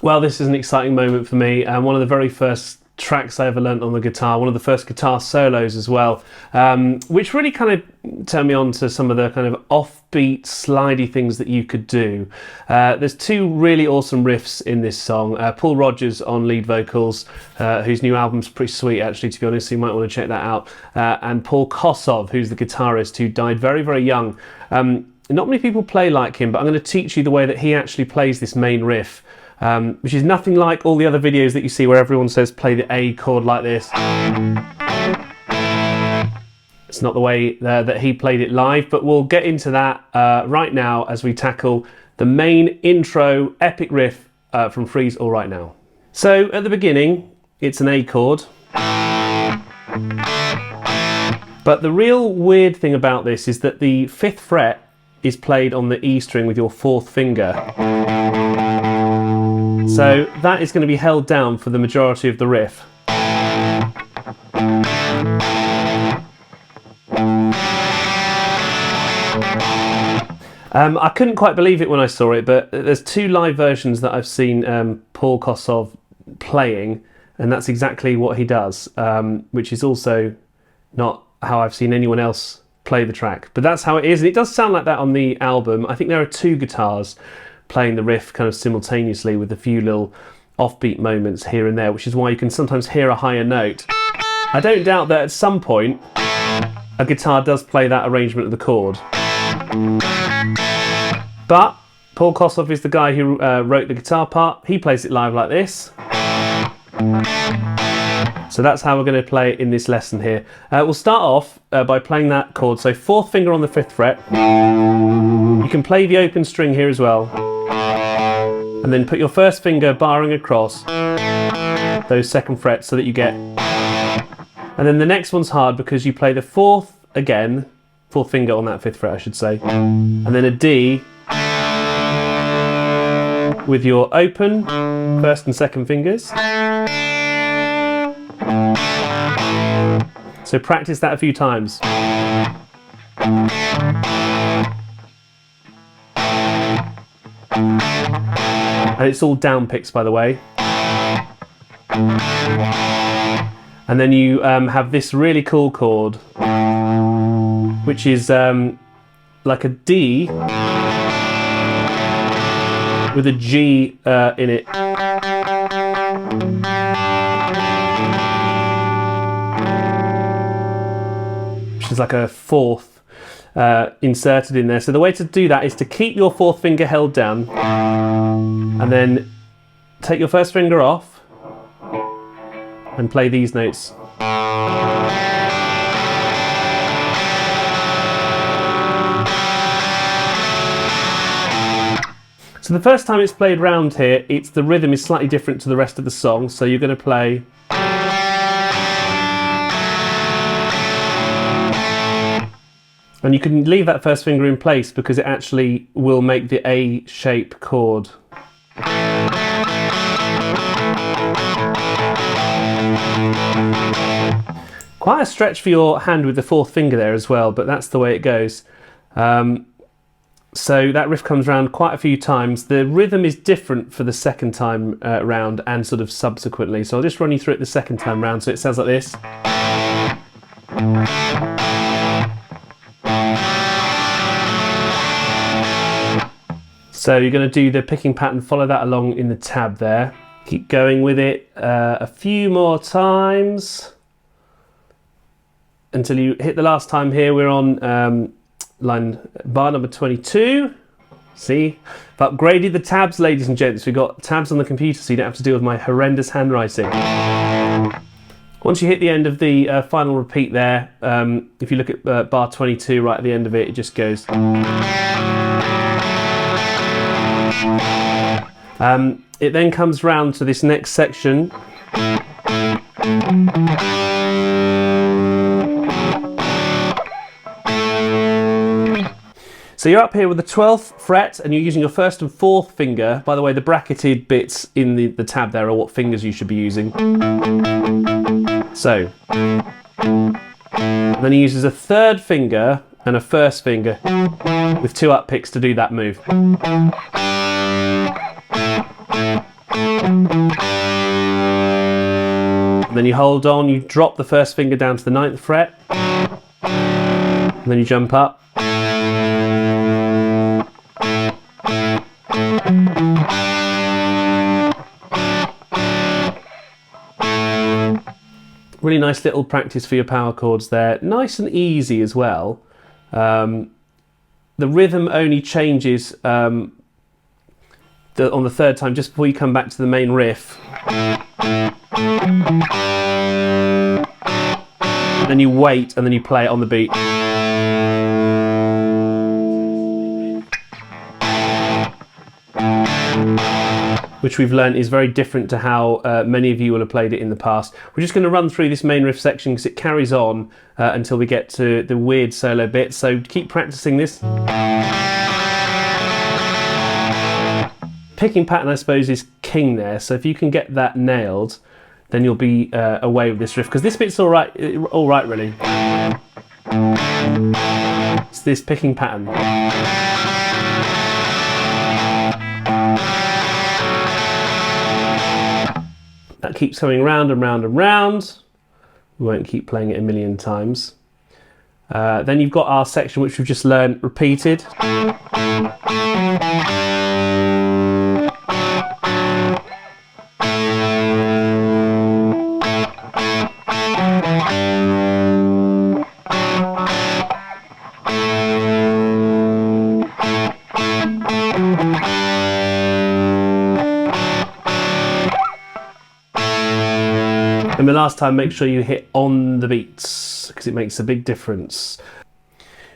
Well, this is an exciting moment for me, and one of the very first tracks I ever learnt on the guitar, one of the first guitar solos as well, which really kind of turned me on to some of the kind of offbeat, slidey things that you could do. There's two really awesome riffs in this song. Paul Rodgers on lead vocals, whose new album's pretty sweet actually, to be honest, so you might want to check that out, and Paul Kossoff, who's the guitarist, who died very, very young. Not many people play like him, but I'm going to teach you the way that he actually plays this main riff. Which is nothing like all the other videos that you see where everyone says play the A chord like this. It's not the way that he played it live, but we'll get into that right now as we tackle the main intro epic riff from Freeze All Right Now. So at the beginning, it's an A chord. But the real weird thing about this is that the 5th fret is played on the E string with your 4th finger. So that is going to be held down for the majority of the riff. I couldn't quite believe it when I saw it, but there's 2 live versions that I've seen Paul Kossoff playing, and that's exactly what he does, which is also not how I've seen anyone else play the track. But that's how it is, and it does sound like that on the album. I think there are 2 guitars playing the riff kind of simultaneously with a few little offbeat moments here and there, which is why you can sometimes hear a higher note. I don't doubt that at some point a guitar does play that arrangement of the chord. But Paul Kossoff is the guy who wrote the guitar part. He plays it live like this. So that's how we're going to play it in this lesson here. We'll start off by playing that chord. So 4th finger on the 5th fret. You can play the open string here as well. And then put your 1st finger barring across those 2nd frets so that you get... And then the next one's hard because you play the 4th again, 4th finger on that 5th fret I should say, and then a D with your open 1st and 2nd fingers. So practice that a few times. And it's all down picks, by the way. And then you have this really cool chord, which is like a D with a G in it. Which is like a 4th inserted in there. So the way to do that is to keep your 4th finger held down and then take your 1st finger off and play these notes. So the first time it's played round here, the rhythm is slightly different to the rest of the song, so you're going to play... And you can leave that 1st finger in place because it actually will make the A shape chord. Quite a stretch for your hand with the 4th finger there as well, but that's the way it goes. So that riff comes round quite a few times. The rhythm is different for the 2nd time round and sort of subsequently. So I'll just run you through it the 2nd time round. So it sounds like this. So you're going to do the picking pattern, follow that along in the tab there. Keep going with it a few more times until you hit the last time here. We're on bar number 22. See? I've upgraded the tabs, ladies and gents. We've got tabs on the computer so you don't have to deal with my horrendous handwriting. Once you hit the end of the final repeat there, if you look at bar 22 right at the end of it, it just goes... It then comes round to this next section. So you're up here with the 12th fret and you're using your 1st and 4th finger. By the way, the bracketed bits in the tab there are what fingers you should be using. So, and then he uses a 3rd finger and a 1st finger with 2 up picks to do that move. And then you hold on, you drop the first finger down to the 9th fret, and then you jump up. Really nice little practice for your power chords there. Nice and easy as well. The rhythm only changes on the 3rd time, just before you come back to the main riff. And then you wait, and then you play it on the beat. Which we've learned is very different to how many of you will have played it in the past. We're just going to run through this main riff section because it carries on until we get to the weird solo bit, so keep practicing this. Picking pattern, I suppose, is king there, so if you can get that nailed, then you'll be away with this riff, because this bit's all right really. It's this picking pattern. That keeps coming round and round and round. We won't keep playing it a million times. Then you've got our section which we've just learned repeated. And the last time, make sure you hit on the beats, because it makes a big difference.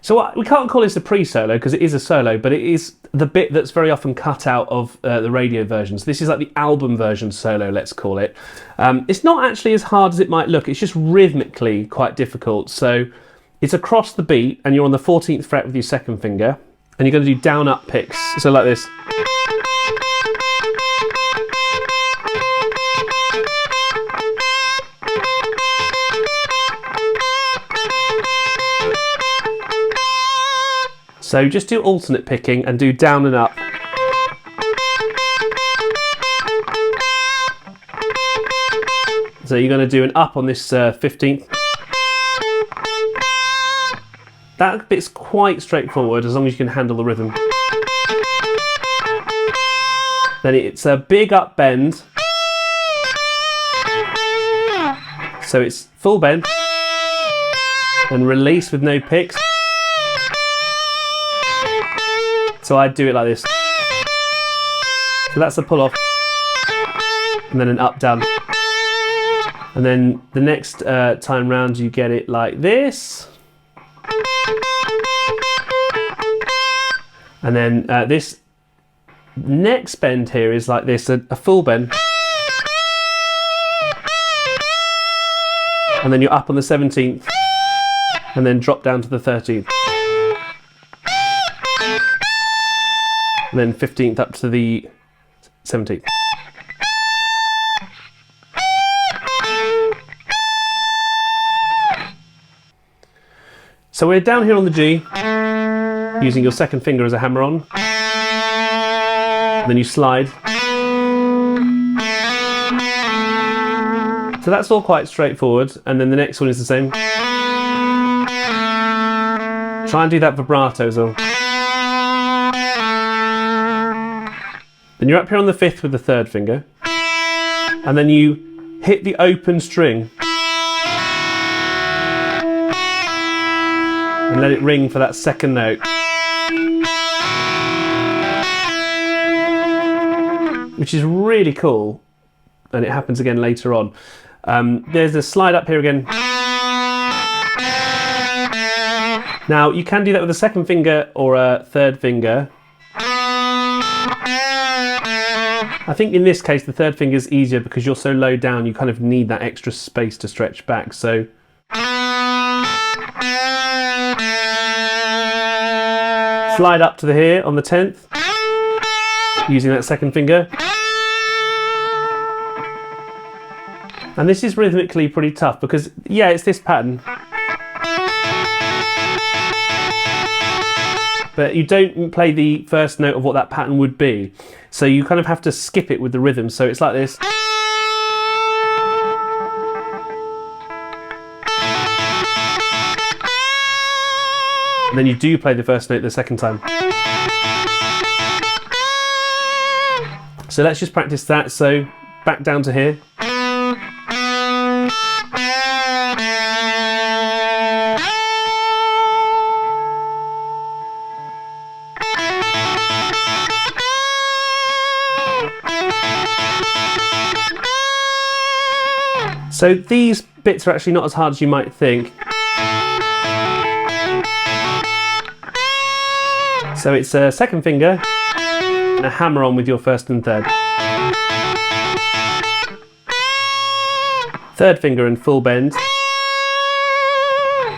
So we can't call this a pre-solo because it is a solo, but it is the bit that's very often cut out of the radio versions. This is like the album version solo, let's call it. It's not actually as hard as it might look, it's just rhythmically quite difficult. So it's across the beat, and you're on the 14th fret with your 2nd finger, and you're going to do down-up picks, so like this. So just do alternate picking and do down and up. So you're going to do an up on this 15th. That bit's quite straightforward as long as you can handle the rhythm. Then it's a big up bend. So it's full bend and release with no picks. So I'd do it like this. So that's a pull off. And then an up down. And then the next time round you get it like this. And then this next bend here is like this, a full bend. And then you're up on the 17th. And then drop down to the 13th. And then 15th up to the 17th. So we're down here on the G, using your 2nd finger as a hammer on. And then you slide. So that's all quite straightforward, and then the next one is the same. Try and do that vibrato as well. Then you're up here on the 5th with the 3rd finger, and then you hit the open string and let it ring for that 2nd note. Which is really cool, and it happens again later on. There's a slide up here again. Now you can do that with a 2nd finger or a 3rd finger. I think in this case the 3rd finger is easier because you're so low down you kind of need that extra space to stretch back. So slide up to the here on the 10th using that 2nd finger. And this is rhythmically pretty tough because, yeah, it's this pattern. but you don't play the first note of what that pattern would be. So you kind of have to skip it with the rhythm. So it's like this. And then you do play the first note the second time. So let's just practice that. So back down to here. So these bits are actually not as hard as you might think. So it's a second finger and a hammer on with your first and third. Third finger and full bend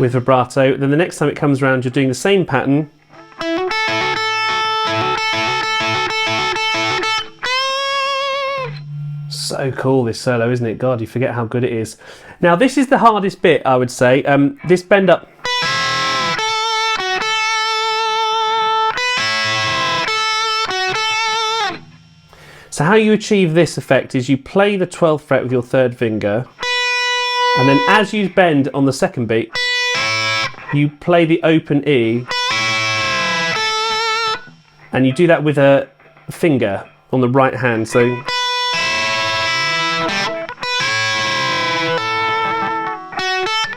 with vibrato. Then the next time it comes around, you're doing the same pattern. So cool, this solo, isn't it? God, you forget how good it is. Now this is the hardest bit, I would say. This bend up. So how you achieve this effect is you play the 12th fret with your third finger, and then as you bend on the second beat, you play the open E, and you do that with a finger on the right hand. So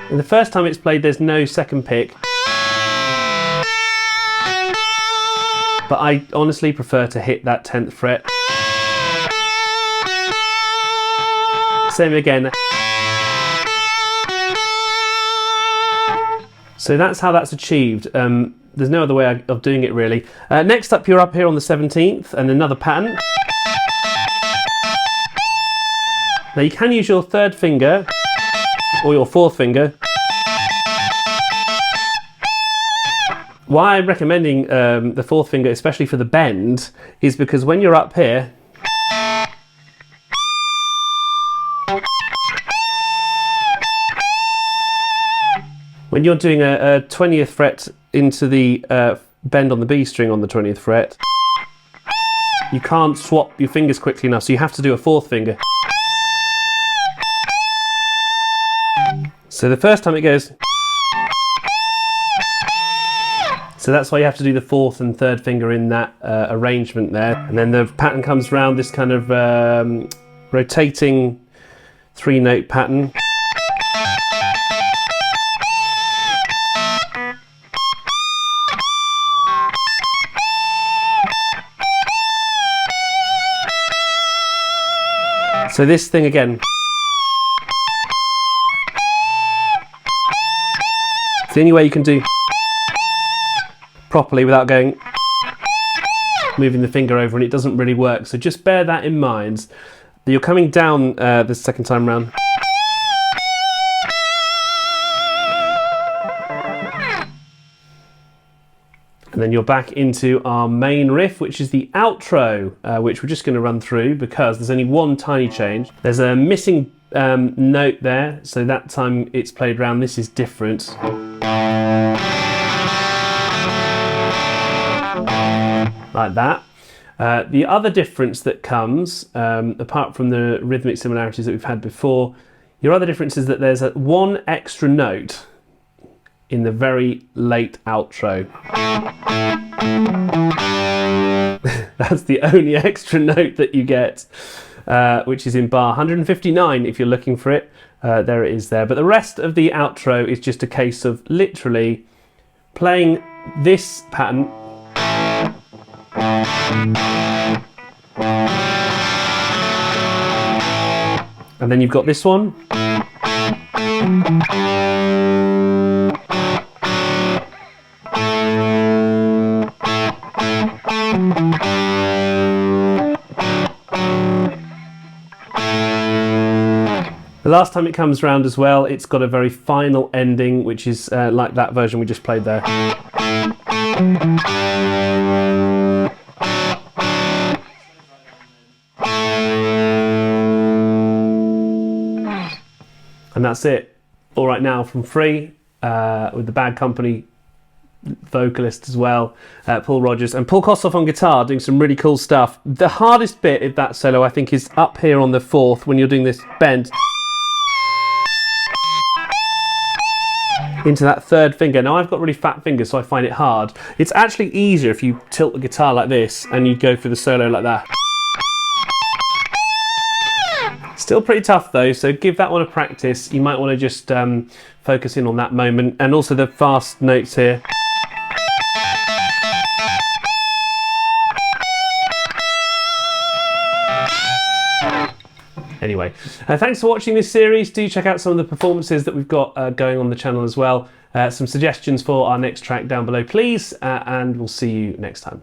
and the first time it's played, there's no second pick, but I honestly prefer to hit that 10th fret. Same again. So that's how that's achieved. There's no other way of doing it really. Next up, you're up here on the 17th and another pattern. Now you can use your third finger or your fourth finger. Why I'm recommending the fourth finger, especially for the bend, is because when you're up here, when you're doing a 20th fret into the bend on the B string on the 20th fret, you can't swap your fingers quickly enough, so you have to do a fourth finger. So the first time it goes, so that's why you have to do the fourth and third finger in that arrangement there. And then the pattern comes round, this kind of rotating 3-note pattern. So this thing again. It's the only way you can do properly without going, moving the finger over, and it doesn't really work. So just bear that in mind. You're coming down the second time round. And then you're back into our main riff, which is the outro, which we're just going to run through because there's only one tiny change. There's a missing note there, so that time it's played round, this is different. Like that. The other difference that comes, apart from the rhythmic similarities that we've had before, your other difference is that there's one extra note in the very late outro. That's the only extra note that you get, which is in bar 159 if you're looking for it. There it is there. But the rest of the outro is just a case of literally playing this pattern and then you've got this one. The last time it comes round as well, it's got a very final ending, which is like that version we just played there. And that's it. All right, now from Free with the Bad Company vocalist as well, Paul Rogers, and Paul Kossoff on guitar doing some really cool stuff. The hardest bit of that solo, I think, is up here on the fourth when you're doing this bend into that third finger. Now I've got really fat fingers, so I find it hard. It's actually easier if you tilt the guitar like this and you go through the solo like that. Still pretty tough though, so give that one a practice. You might want to just focus in on that moment, and also the fast notes here. Anyway, thanks for watching this series. Do check out some of the performances that we've got going on the channel as well. Some suggestions for our next track down below, please, and we'll see you next time.